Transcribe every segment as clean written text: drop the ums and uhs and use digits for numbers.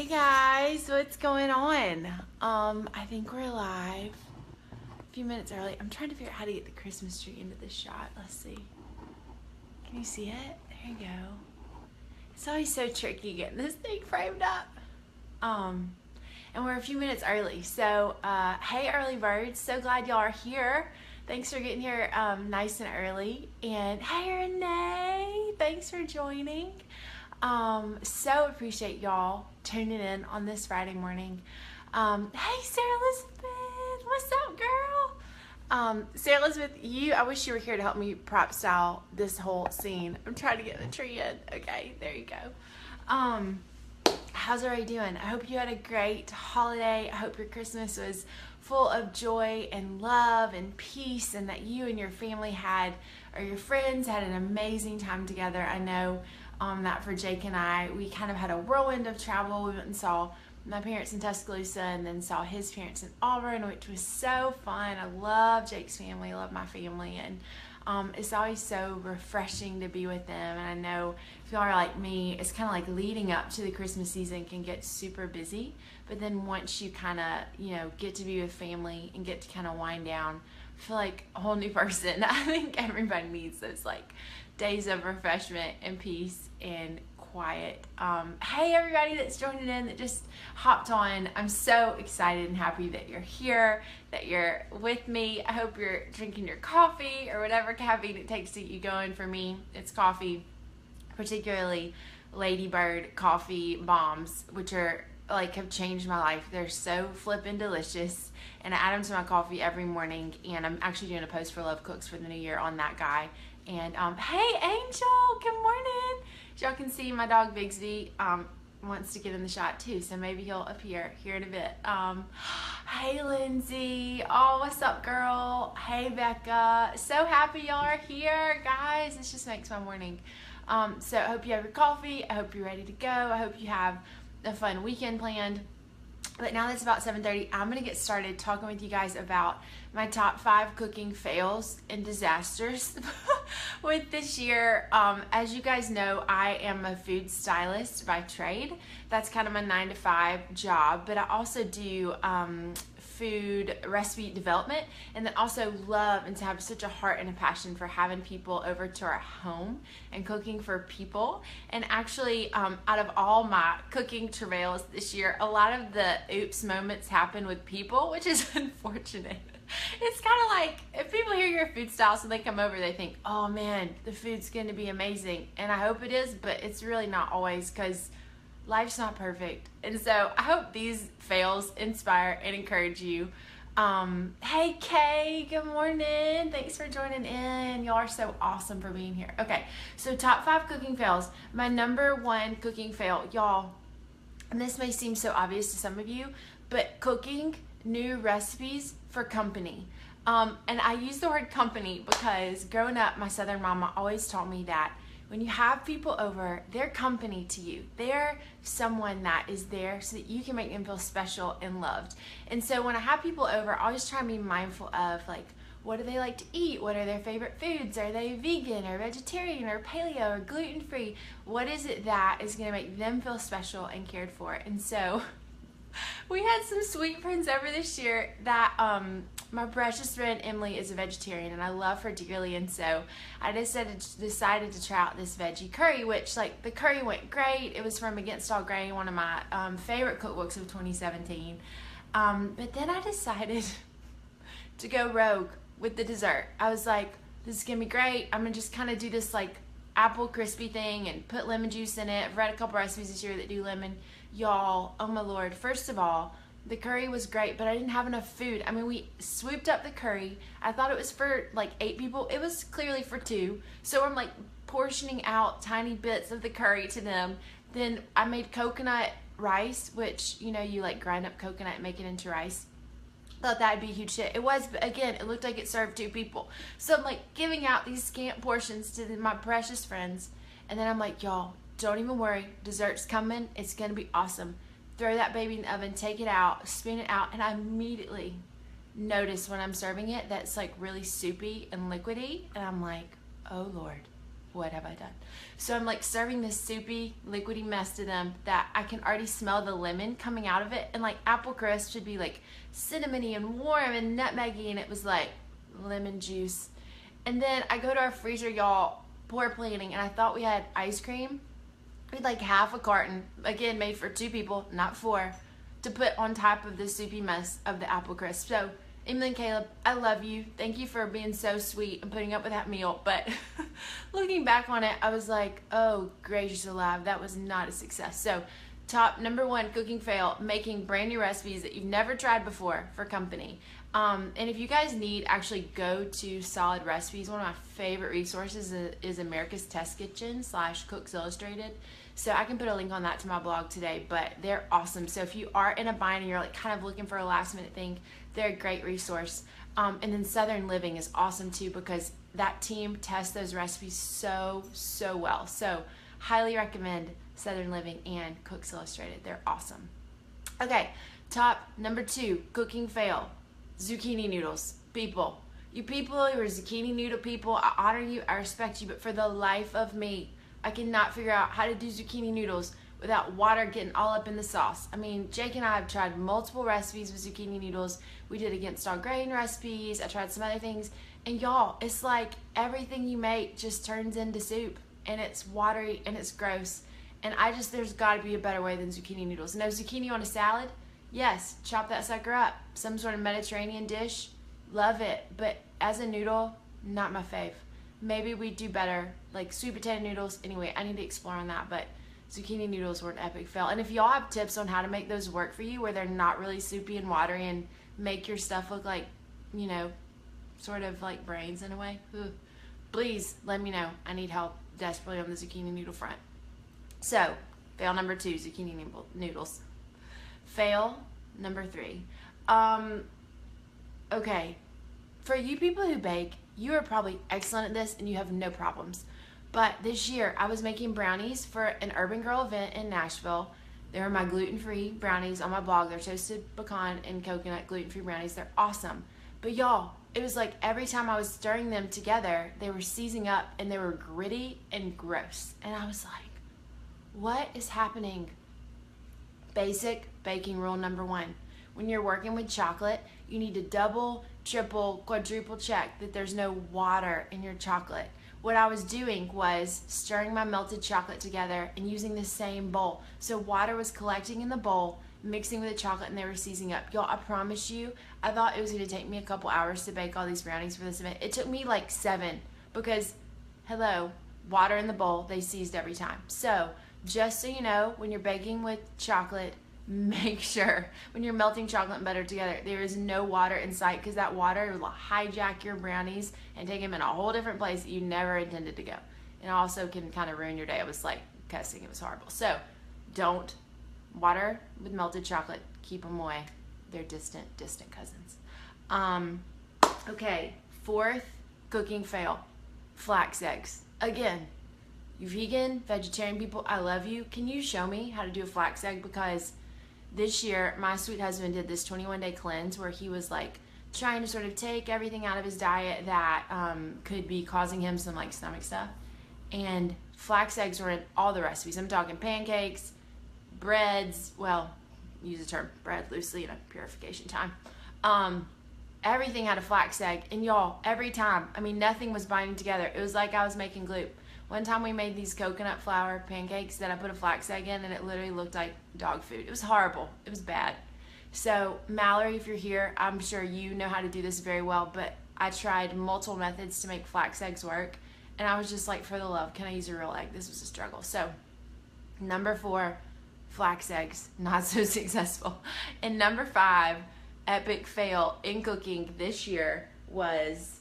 Hey guys, what's going on? I think we're live. A few minutes early. I'm trying to figure out how to get the Christmas tree into this shot. Let's see. Can you see it? There you go. It's always so tricky getting this thing framed up. And we're a few minutes early. So, hey early birds, so glad y'all are here. Thanks for getting here nice and early. And hey Renee, thanks for joining. So appreciate y'all tuning in on this Friday morning. Hey Sarah Elizabeth, what's up girl? Sarah Elizabeth, I wish you were here to help me prop style this whole scene. I'm trying to get the tree in. Okay, there you go. How's everybody doing? I hope you had a great holiday. I hope your Christmas was full of joy and love and peace, and that you and your family or your friends had an amazing time together. I know that for Jake and I, we kind of had a whirlwind of travel. We went and saw my parents in Tuscaloosa and then saw his parents in Auburn, which was so fun. I love Jake's family, I love my family, and it's always so refreshing to be with them. And I know if y'all are like me, it's kind of like leading up to the Christmas season can get super busy, but then once you kind of, get to be with family and get to kind of wind down, I feel like a whole new person. I think everybody needs those like days of refreshment and peace and quiet. Hey everybody that's joining in, that just hopped on. I'm so excited and happy that you're here, that you're with me. I hope you're drinking your coffee or whatever caffeine it takes to get you going. For me, it's coffee, particularly Ladybird coffee bombs, which are have changed my life. They're so flippin' delicious, and I add them to my coffee every morning. And I'm actually doing a post for Love Cooks for the new year on that guy. And hey Angel, good morning. As y'all can see, my dog Bigsby wants to get in the shot too, so maybe he'll appear here in a bit. Hey Lindsay, oh what's up girl? Hey Becca, so happy y'all are here guys. This just makes my morning. So I hope you have your coffee, I hope you're ready to go, I hope you have a fun weekend planned. But now that it's about 7:30, I'm going to get started talking with you guys about my top 5 cooking fails and disasters with this year. As you guys know, I am a food stylist by trade. That's kind of my 9-to-5 job, but I also do food recipe development, and then also love and to have such a heart and a passion for having people over to our home and cooking for people. And actually, out of all my cooking travails this year, a lot of the oops moments happen with people, which is unfortunate. It's kind of like if people hear you're a food stylist and they come over, they think, oh man, the food's going to be amazing. And I hope it is, but it's really not always, because life's not perfect. And so I hope these fails inspire and encourage you. Hey Kay, good morning. Thanks for joining in. Y'all are so awesome for being here. Okay, so top 5 cooking fails. My number 1 cooking fail, y'all, and this may seem so obvious to some of you, but cooking new recipes for company. And I use the word company because growing up, my Southern mama always taught me that when you have people over, they're company to you. They're someone that is there so that you can make them feel special and loved. And so when I have people over, I always try to be mindful of what do they like to eat? What are their favorite foods? Are they vegan or vegetarian or paleo or gluten-free? What is it that is going to make them feel special and cared for? And so we had some sweet friends over this year that my precious friend Emily is a vegetarian, and I love her dearly, and so I decided to try out this veggie curry, which the curry went great. It was from Against All Grain, one of my favorite cookbooks of 2017. But then I decided to go rogue with the dessert. I was like, this is gonna be great. I'm gonna just kind of do this apple crispy thing and put lemon juice in it. I've read a couple recipes this year that do lemon. Y'all, oh my Lord, first of all, the curry was great, but I didn't have enough food. I mean, we swooped up the curry. I thought it was for 8 people. It was clearly for 2. So I'm portioning out tiny bits of the curry to them. Then I made coconut rice, which, you grind up coconut and make it into rice. Thought that'd be a huge hit. It was, but again, it looked like it served 2 people. So I'm giving out these scant portions to my precious friends. And then I'm like, y'all, don't even worry. Dessert's coming. It's going to be awesome. Throw that baby in the oven, take it out, spin it out, and I immediately notice when I'm serving it that it's really soupy and liquidy. And I'm like, oh Lord, what have I done? So I'm like serving this soupy, liquidy mess to them that I can already smell the lemon coming out of it. And like apple crisp should be like cinnamony and warm and nutmeggy, and it was like lemon juice. And then I go to our freezer, y'all, poor planning, and I thought we had ice cream. We had like half a carton, again made for 2 people, not 4, to put on top of the soupy mess of the apple crisp. So Emily and Caleb, I love you. Thank you for being so sweet and putting up with that meal. But looking back on it, I was like, oh, gracious alive, that was not a success. So top number 1 cooking fail, making brand new recipes that you've never tried before for company. And if you guys need, actually go to Solid Recipes. One of my favorite resources is America's Test Kitchen / Cooks Illustrated. So I can put a link on that to my blog today, but they're awesome. So if you are in a bind and you're like kind of looking for a last minute thing, they're a great resource. And then Southern Living is awesome too, because that team tests those recipes so well. So highly recommend Southern Living and Cooks Illustrated. They're awesome. Okay, top number 2 cooking fail, zucchini noodles. People, you people who are zucchini noodle people, I honor you, I respect you, but for the life of me, I cannot figure out how to do zucchini noodles without water getting all up in the sauce. I mean, Jake and I have tried multiple recipes with zucchini noodles. We did Against All Grain recipes. I tried some other things. And y'all, it's like everything you make just turns into soup. And it's watery and it's gross. And there's got to be a better way than zucchini noodles. No zucchini on a salad? Yes, chop that sucker up. Some sort of Mediterranean dish? Love it. But as a noodle, not my fave. Maybe we do better, like sweet potato noodles. Anyway, I need to explore on that, but zucchini noodles were an epic fail. And if y'all have tips on how to make those work for you, where they're not really soupy and watery and make your stuff look like, you know, sort of like brains in a way, please let me know. I need help desperately on the zucchini noodle front. So, fail number 2, zucchini noodles. Fail number 3. Okay, for you people who bake, you are probably excellent at this and you have no problems. But this year, I was making brownies for an Urban Girl event in Nashville. They were my gluten-free brownies on my blog. They're toasted pecan and coconut gluten-free brownies. They're awesome. But y'all, it was like every time I was stirring them together, they were seizing up and they were gritty and gross. And I was like, what is happening? Basic baking rule number 1. When you're working with chocolate, you need to double, triple, quadruple check that there's no water in your chocolate. What I was doing was stirring my melted chocolate together and using the same bowl. So water was collecting in the bowl, mixing with the chocolate, and they were seizing up. Y'all, I promise you, I thought it was going to take me a couple hours to bake all these brownies for this event. It took me like 7 because, hello, water in the bowl, they seized every time. So just so you know, when you're baking with chocolate, make sure when you're melting chocolate and butter together, there is no water in sight, because that water will hijack your brownies and take them in a whole different place that you never intended to go. And also can kind of ruin your day. I was like cussing, it was horrible. So don't water with melted chocolate, keep them away. They're distant cousins. Okay, 4th cooking fail, flax eggs. Again, you vegan, vegetarian people, I love you. Can you show me how to do a flax egg? Because this year, my sweet husband did this 21-day cleanse where he was like trying to sort of take everything out of his diet that could be causing him some like stomach stuff. And flax eggs were in all the recipes. I'm talking pancakes, breads, well, use the term bread loosely in a purification time. Everything had a flax egg. And y'all, every time, I mean, nothing was binding together. It was like I was making glue. One time we made these coconut flour pancakes that I put a flax egg in, and it literally looked like dog food. It was horrible. It was bad. So Mallory, if you're here, I'm sure you know how to do this very well, but I tried multiple methods to make flax eggs work, and I was just like, for the love, can I use a real egg? This was a struggle. So number 4, flax eggs, not so successful. And number 5, epic fail in cooking this year was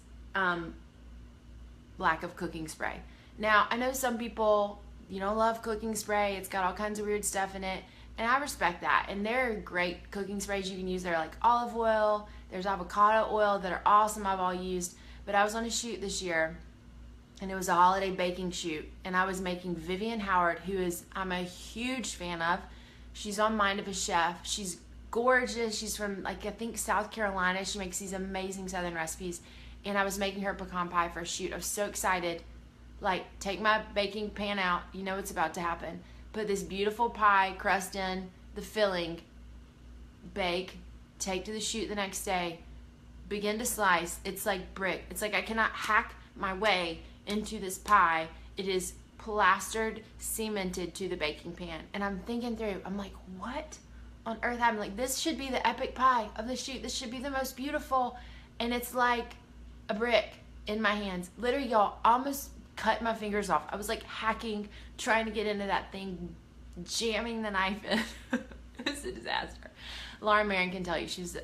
lack of cooking spray. Now, I know some people, you don't love cooking spray. It's got all kinds of weird stuff in it, and I respect that. And there are great cooking sprays you can use. They're like olive oil. There's avocado oil that are awesome. I've all used. But I was on a shoot this year, and it was a holiday baking shoot, and I was making Vivian Howard, who I'm a huge fan of. She's on Mind of a Chef. She's gorgeous. She's from, like, I think South Carolina. She makes these amazing Southern recipes, and I was making her pecan pie for a shoot. I was so excited. Like, take my baking pan out. You know what's about to happen. Put this beautiful pie crust in, the filling, bake, take to the chute the next day, begin to slice. It's like brick. It's like I cannot hack my way into this pie. It is plastered, cemented to the baking pan. And I'm thinking through, I'm like, what on earth happened? Like, this should be the epic pie of the chute. This should be the most beautiful. And it's like a brick in my hands. Literally, y'all, almost cut my fingers off. I was like hacking, trying to get into that thing, jamming the knife in. It was a disaster. Lauren Marion can tell you, she was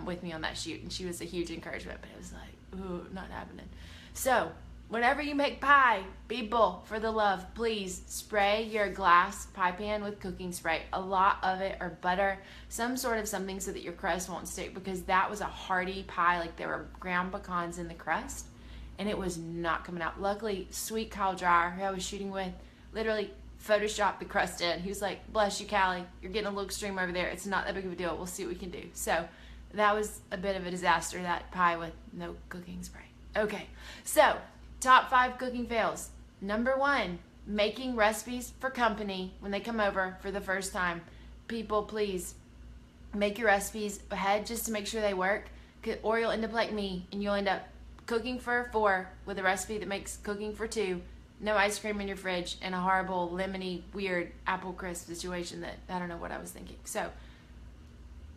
with me on that shoot, and she was a huge encouragement, but it was like, ooh, not happening. So whenever you make pie, people, for the love, please spray your glass pie pan with cooking spray. A lot of it, or butter, some sort of something, so that your crust won't stick, because that was a hearty pie. Like, there were ground pecans in the crust, and it was not coming out. Luckily, sweet Kyle Dreyer, who I was shooting with, literally photoshopped the crust in. He was like, bless you, Callie, you're getting a little extreme over there. It's not that big of a deal. We'll see what we can do. So that was a bit of a disaster, that pie with no cooking spray. Okay, so top 5 cooking fails. Number 1, making recipes for company when they come over for the first time. People, please make your recipes ahead just to make sure they work, or you'll end up like me, and you'll end up cooking for 4 with a recipe that makes cooking for 2, no ice cream in your fridge, and a horrible, lemony, weird apple crisp situation that I don't know what I was thinking. So,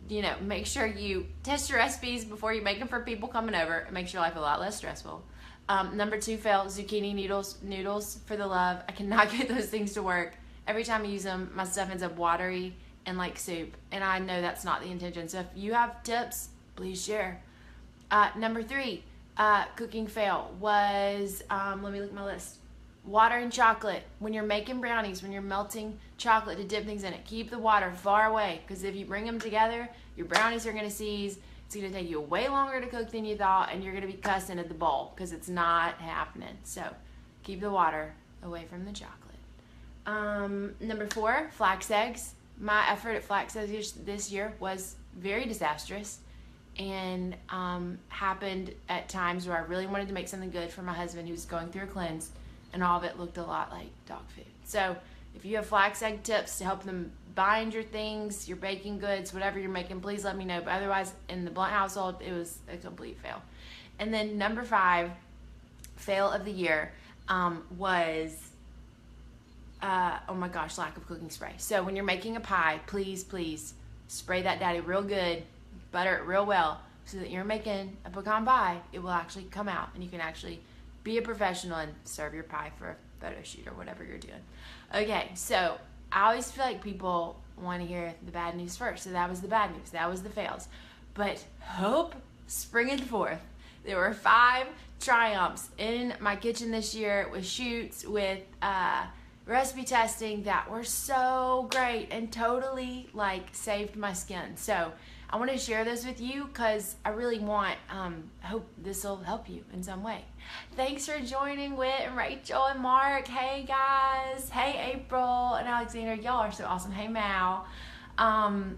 you know, make sure you test your recipes before you make them for people coming over. It makes your life a lot less stressful. Number 2 fail, zucchini noodles, for the love. I cannot get those things to work. Every time I use them, my stuff ends up watery and like soup, and I know that's not the intention. So if you have tips, please share. Number 3, cooking fail was, let me look at my list. Water and chocolate. When you're making brownies, when you're melting chocolate to dip things in it, keep the water far away, because if you bring them together, your brownies are going to seize. It's going to take you way longer to cook than you thought, and you're going to be cussing at the bowl because it's not happening. So keep the water away from the chocolate. Number 4, flax eggs. My effort at flax eggs this year was very disastrous, and happened at times where I really wanted to make something good for my husband, who's going through a cleanse, and all of it looked a lot like dog food. So if you have flax egg tips to help them bind your things, your baking goods, whatever you're making, please let me know. But otherwise, in the Blunt household, it was a complete fail. And then number 5, fail of the year, was, oh my gosh, lack of cooking spray. So when you're making a pie, please, please spray that daddy real good, butter it real well, so that you're making a pecan pie, it will actually come out, and you can actually be a professional and serve your pie for a photo shoot or whatever you're doing. Okay, so I always feel like people want to hear the bad news first. So that was the bad news. That was the fails. But hope springing forth. There were 5 triumphs in my kitchen this year, with shoots, with recipe testing, that were so great and totally like saved my skin. So I want to share this with you because I really want, I hope this will help you in some way. Thanks for joining Whit and Rachel and Mark. Hey guys. Hey April and Alexander. Y'all are so awesome. Hey Mal.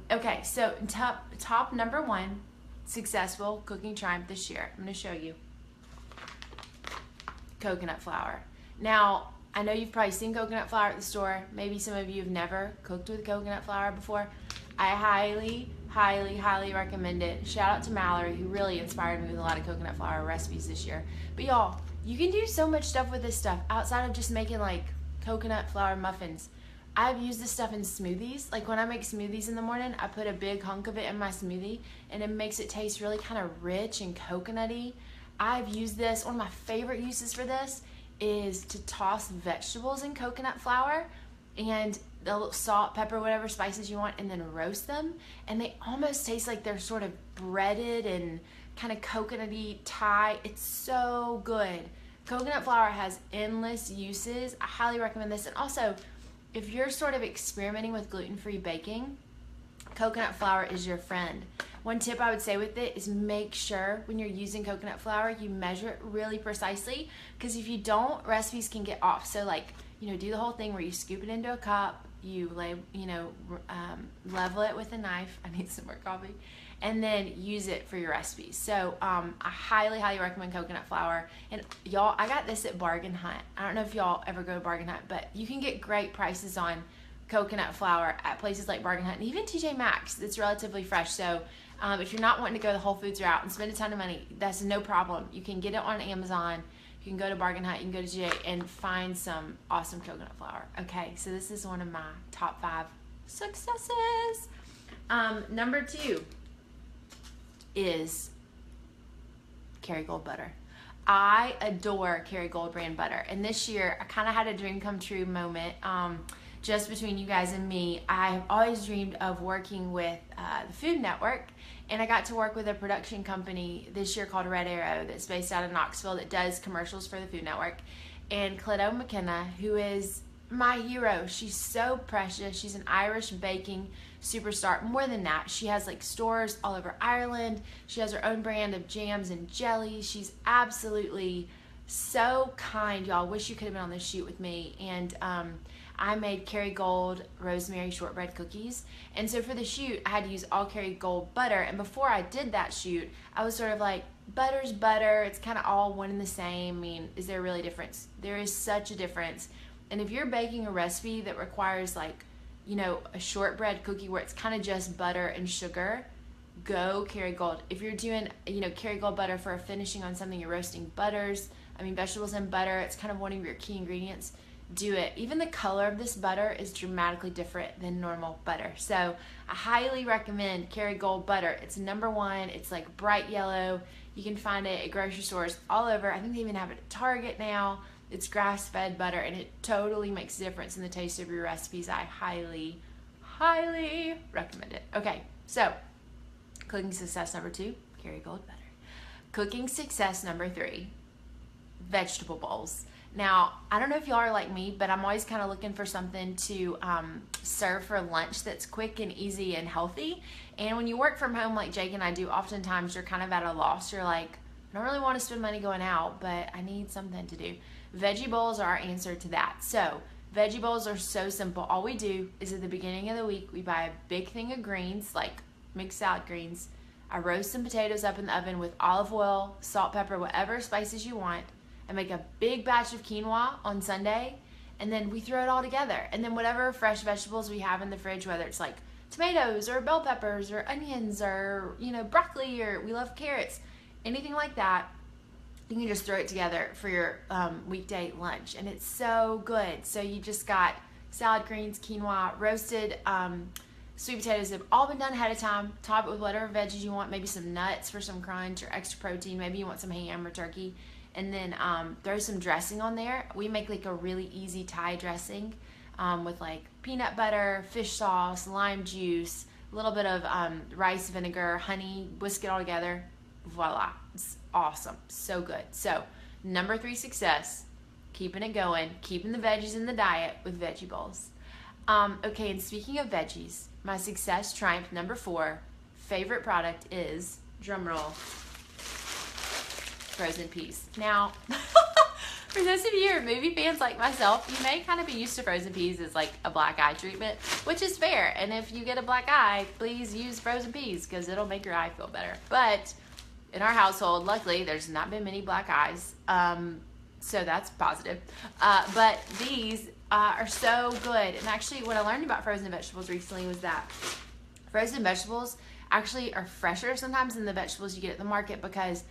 Okay, so top number 1 successful cooking triumph this year. I'm going to show you. Coconut flour. Now, I know you've probably seen coconut flour at the store. Maybe some of you have never cooked with coconut flour before. I highly, highly, highly recommend it. Shout out to Mallory, who really inspired me with a lot of coconut flour recipes this year. But y'all, you can do so much stuff with this stuff outside of just making like coconut flour muffins. I've used this stuff in smoothies. Like when I make smoothies in the morning, I put a big hunk of it in my smoothie, and it makes it taste really kind of rich and coconutty. I've used this. One of my favorite uses for this is to toss vegetables in coconut flour, and the little salt, pepper, whatever spices you want, and then roast them, and they almost taste like they're sort of breaded and kind of coconutty Thai. It's so good. Coconut flour has endless uses. I highly recommend this. And also, if you're sort of experimenting with gluten-free baking, coconut flour is your friend. One tip I would say with it is make sure when you're using coconut flour, you measure it really precisely, because if you don't, recipes can get off. So like, you know, do the whole thing where you scoop it into a cup, you level it with a knife. I need some more coffee. and then use it for your recipes. So I highly recommend coconut flour. And y'all, I got this at Bargain Hunt. I don't know if y'all ever go to Bargain Hunt, but you can get great prices on coconut flour at places like Bargain Hunt and even TJ Maxx. It's relatively fresh. So if you're not wanting to go the Whole Foods route and spend a ton of money, that's no problem. You can get it on Amazon. You can go to Bargain Hunt, you can go to TJ and find some awesome coconut flour. Okay, so this is one of my top 5 successes. Number 2 is Kerrygold butter. I adore Kerrygold brand butter. And this year, I kind of had a dream come true moment. Just between you guys and me, I've always dreamed of working with the Food Network, and I got to work with a production company this year called Red Arrow that's based out of Knoxville that does commercials for the Food Network. And Cleo McKenna, who is my hero, she's so precious. She's an Irish baking superstar. More than that, she has like stores all over Ireland. She has her own brand of jams and jellies. She's absolutely so kind, y'all. Wish you could have been on this shoot with me. And I made Kerrygold rosemary shortbread cookies. And so for the shoot, I had to use all Kerrygold butter. And before I did that shoot, I was sort of like, butter's butter. It's kind of all one and the same. I mean, is there really a difference? There is such a difference. And if you're baking a recipe that requires like, you know, a shortbread cookie where it's kind of just butter and sugar, go Kerrygold. If you're doing, you know, Kerrygold butter for a finishing on something, you're roasting vegetables in butter, it's kind of one of your key ingredients, do it. Even the color of this butter is dramatically different than normal butter. So I highly recommend Kerrygold butter. It's number 1. It's like bright yellow. You can find it at grocery stores all over. I think they even have it at Target now. It's grass-fed butter, and it totally makes a difference in the taste of your recipes. I highly recommend it. Okay, so cooking success number 2, Kerrygold butter. Cooking success number 3, vegetable bowls. Now, I don't know if y'all are like me, but I'm always kind of looking for something to serve for lunch that's quick and easy and healthy. And when you work from home like Jake and I do, oftentimes you're kind of at a loss. You're like, I don't really want to spend money going out, but I need something to do. Veggie bowls are our answer to that. So veggie bowls are so simple. All we do is at the beginning of the week, we buy a big thing of greens, like mixed salad greens. I roast some potatoes up in the oven with olive oil, salt, pepper, whatever spices you want. I make a big batch of quinoa on Sunday, and then we throw it all together. And then whatever fresh vegetables we have in the fridge, whether it's like tomatoes or bell peppers or onions or, you know, broccoli, or we love carrots, anything like that, you can just throw it together for your weekday lunch. And it's so good. So you just got salad greens, quinoa, roasted sweet potatoes that have all been done ahead of time. Top it with whatever veggies you want, maybe some nuts for some crunch or extra protein. Maybe you want some ham or turkey. And then throw some dressing on there. We make like a really easy Thai dressing with like peanut butter, fish sauce, lime juice, a little bit of rice vinegar, honey, whisk it all together. Voila. It's awesome. So good. So number 3 success, keeping it going, keeping the veggies in the diet with veggie bowls. Okay, and speaking of veggies, my success triumph number 4 favorite product is, drumroll, frozen peas. Now, for those of you who are movie fans like myself, you may kind of be used to frozen peas as like a black eye treatment, which is fair. And if you get a black eye, please use frozen peas because it'll make your eye feel better. But in our household, luckily, there's not been many black eyes, so that's positive. But these are so good. And actually, what I learned about frozen vegetables recently was that frozen vegetables actually are fresher sometimes than the vegetables you get at the market, because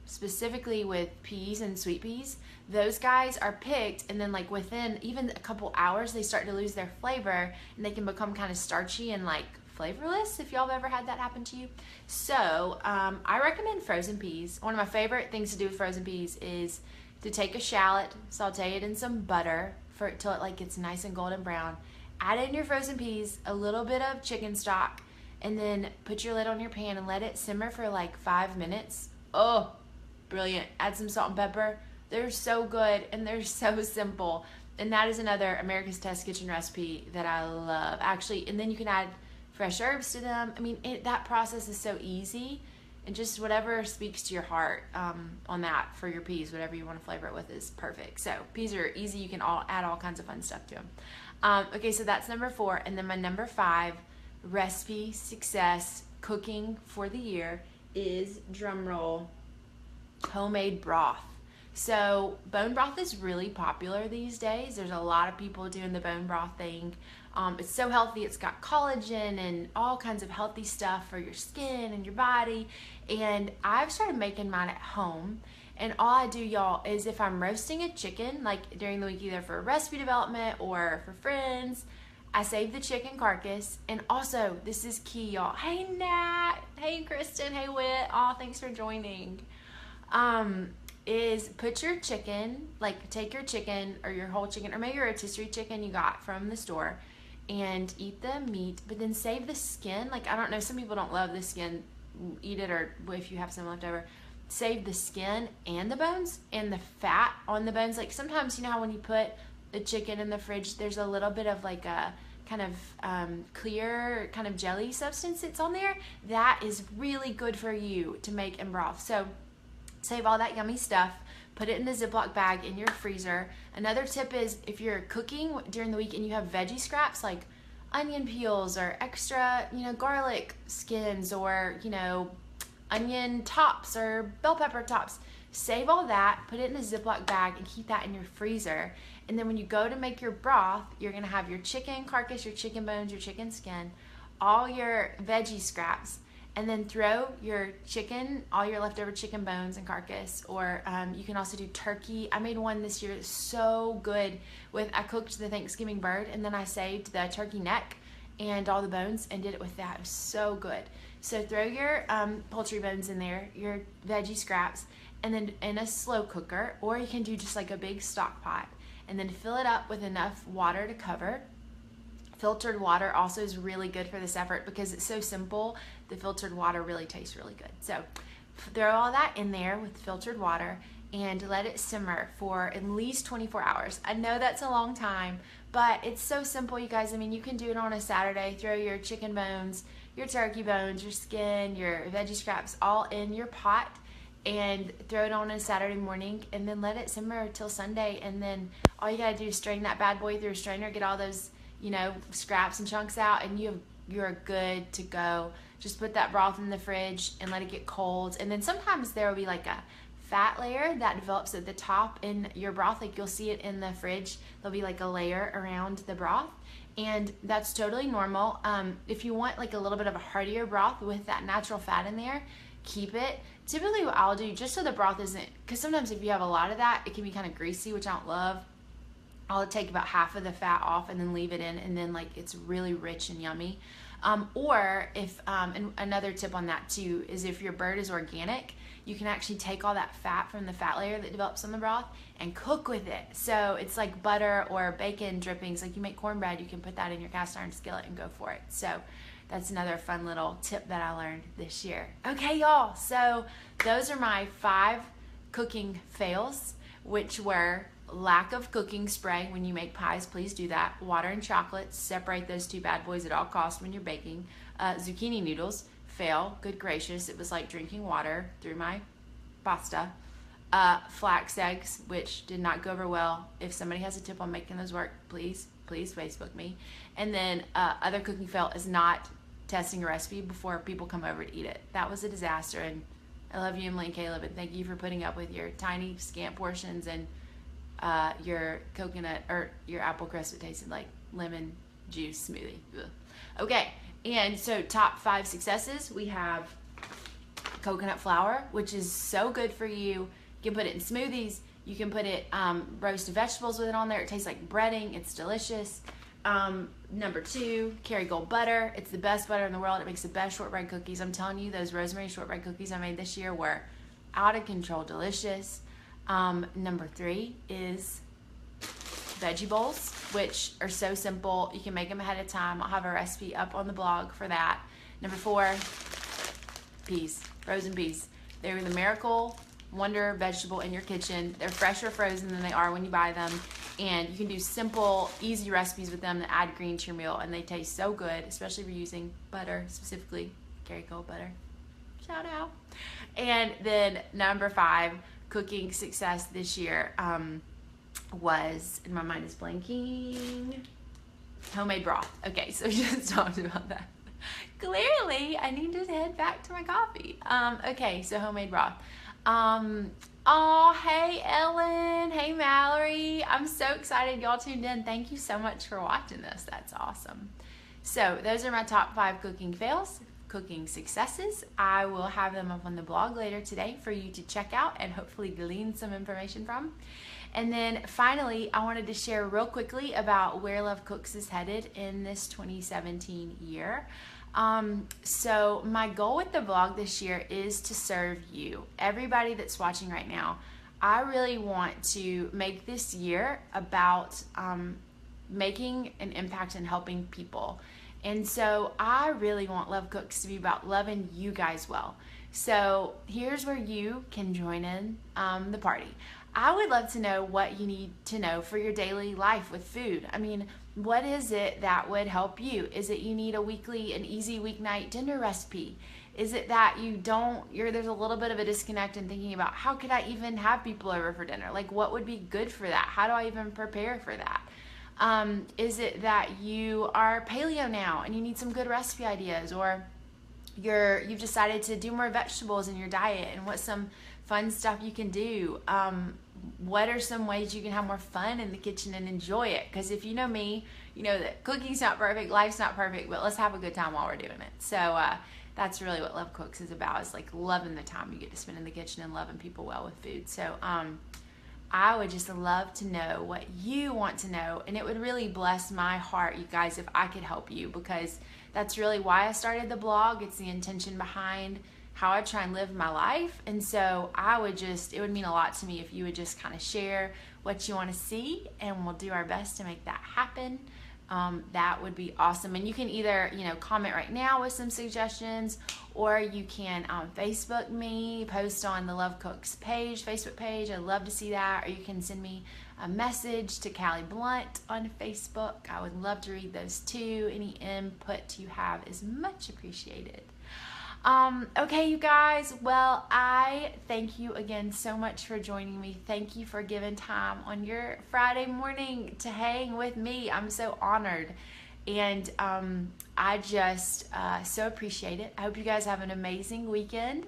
specifically with peas and sweet peas, those guys are picked, and then like within even a couple hours they start to lose their flavor and they can become kind of starchy and like flavorless, if y'all have ever had that happen to you. So I recommend frozen peas. One of my favorite things to do with frozen peas is to take a shallot, saute it in some butter till it like gets nice and golden brown, add in your frozen peas, a little bit of chicken stock, and then put your lid on your pan and let it simmer for like 5 minutes. Oh, brilliant. Add some salt and pepper. They're so good and they're so simple. And that is another America's Test Kitchen recipe that I love. Actually, and then you can add fresh herbs to them. I mean, that process is so easy, and just whatever speaks to your heart on that for your peas, whatever you want to flavor it with is perfect. So peas are easy. You can add all kinds of fun stuff to them. Okay, so that's number 4. And then my number 5 recipe success cooking for the year is, drumroll, homemade broth. So bone broth is really popular these days. There's a lot of people doing the bone broth thing. It's so healthy. It's got collagen and all kinds of healthy stuff for your skin and your body. And I've started making mine at home. And all I do, y'all, is if I'm roasting a chicken, like during the week, either for recipe development or for friends, I save the chicken carcass. And also, this is key, y'all. Hey, Nat. Hey, Kristen. Hey, Whit. Oh, thanks for joining. Is put your chicken, like take your chicken or your whole chicken or maybe your rotisserie chicken you got from the store and eat the meat, but then save the skin. Like, I don't know, some people don't love the skin, eat it, or if you have some left over, save the skin and the bones and the fat on the bones. Like sometimes, you know how when you put the chicken in the fridge, there's a little bit of like a kind of clear kind of jelly substance that's on there. That is really good for you to make in broth. So save all that yummy stuff, put it in a Ziploc bag in your freezer. Another tip is if you're cooking during the week and you have veggie scraps like onion peels or extra, garlic skins or, onion tops or bell pepper tops, save all that, put it in a Ziploc bag and keep that in your freezer. And then when you go to make your broth, you're gonna have your chicken carcass, your chicken bones, your chicken skin, all your veggie scraps, and then throw your chicken, all your leftover chicken bones and carcass, or you can also do turkey. I made one this year so good I cooked the Thanksgiving bird and then I saved the turkey neck and all the bones and did it with that. It was so good. So throw your poultry bones in there, your veggie scraps, and then in a slow cooker, or you can do just like a big stock pot, and then fill it up with enough water to cover. Filtered water also is really good for this effort because it's so simple. The filtered water really tastes really good. So throw all that in there with filtered water and let it simmer for at least 24 hours. I know that's a long time, but it's so simple, you guys. I mean, you can do it on a Saturday. Throw your chicken bones, your turkey bones, your skin, your veggie scraps all in your pot and throw it on a Saturday morning and then let it simmer till Sunday. And then all you gotta do is strain that bad boy through a strainer, get all those scraps and chunks out, and you're good to go. Just put that broth in the fridge and let it get cold. And then sometimes there will be like a fat layer that develops at the top in your broth. Like you'll see it in the fridge. There'll be like a layer around the broth, and that's totally normal. If you want like a little bit of a heartier broth with that natural fat in there, keep it. Typically what I'll do, just so the broth isn't, because sometimes if you have a lot of that, it can be kind of greasy, which I don't love. I'll take about half of the fat off and then leave it in, and then like it's really rich and yummy. Or if, and another tip on that too, is if your bird is organic, you can actually take all that fat from the fat layer that develops on the broth and cook with it. So it's like butter or bacon drippings. Like you make cornbread, you can put that in your cast iron skillet and go for it. So that's another fun little tip that I learned this year. Okay, y'all. So those are my 5 cooking fails, which were lack of cooking spray. When you make pies, please do that. Water and chocolate, separate those two bad boys at all costs when you're baking. Zucchini noodles, fail. Good gracious, it was like drinking water through my pasta. Flax eggs, which did not go over well. If somebody has a tip on making those work, please Facebook me. And then other cooking fail is not testing a recipe before people come over to eat it. That was a disaster, and I love you, Emily and Caleb, and thank you for putting up with your tiny scant portions and your coconut or your apple crust that tasted like lemon juice smoothie. Ugh. Okay, and so top 5 successes, we have coconut flour, which is so good for you. You can put it in smoothies. You can put it, roasted vegetables with it on there. It tastes like breading. It's delicious. Number 2, Kerrygold butter. It's the best butter in the world. It makes the best shortbread cookies. I'm telling you, those rosemary shortbread cookies I made this year were out of control delicious. Number 3 is veggie bowls, which are so simple. You can make them ahead of time. I'll have a recipe up on the blog for that. Number 4, peas, frozen peas. They're the miracle wonder vegetable in your kitchen. They're fresher frozen than they are when you buy them, and you can do simple, easy recipes with them that add green to your meal, and they taste so good, especially if you're using butter, specifically Kerrygold butter. Shout out. And then number 5, cooking success this year was, and my mind is blanking, homemade broth. Okay, so we just talked about that. Clearly, I need to head back to my coffee. Okay, so homemade broth. Oh, hey Ellen. Hey Mallory. I'm so excited y'all tuned in. Thank you so much for watching this. That's awesome. So those are my top 5 cooking fails, cooking successes. I will have them up on the blog later today for you to check out and hopefully glean some information from. And then finally, I wanted to share real quickly about where Love Cooks is headed in this 2017 year. So my goal with the vlog this year is to serve you, everybody that's watching right now. I really want to make this year about making an impact and helping people. And so I really want Love Cooks to be about loving you guys well. So here's where you can join in the party. I would love to know what you need to know for your daily life with food. I mean, what is it that would help you? Is it you need an easy weeknight dinner recipe? Is it that there's a little bit of a disconnect in thinking about how could I even have people over for dinner? Like, what would be good for that? How do I even prepare for that? Is it that you are paleo now and you need some good recipe ideas, or you've decided to do more vegetables in your diet, and what's some fun stuff you can do? What are some ways you can have more fun in the kitchen and enjoy it? Because if you know me, you know that cooking's not perfect, life's not perfect, but let's have a good time while we're doing it. So that's really what Love Cooks is about, is like loving the time you get to spend in the kitchen and loving people well with food. So I would just love to know what you want to know, and it would really bless my heart, you guys, if I could help you, because that's really why I started the blog. It's the intention behind how I try and live my life. And so it would mean a lot to me if you would just kind of share what you want to see, and we'll do our best to make that happen. That would be awesome. And you can either, comment right now with some suggestions, or you can Facebook me, post on the Love Cooks Facebook page. I'd love to see that. Or you can send me a message to Callie Blunt on Facebook. I would love to read those too. Any input you have is much appreciated. Okay, you guys, well, I thank you again so much for joining me. Thank you for giving time on your Friday morning to hang with me. I'm so honored, and I just so appreciate it. I hope you guys have an amazing weekend,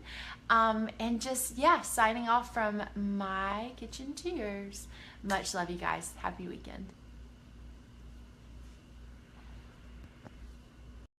and just, signing off from my kitchen to yours. Much love, you guys. Happy weekend.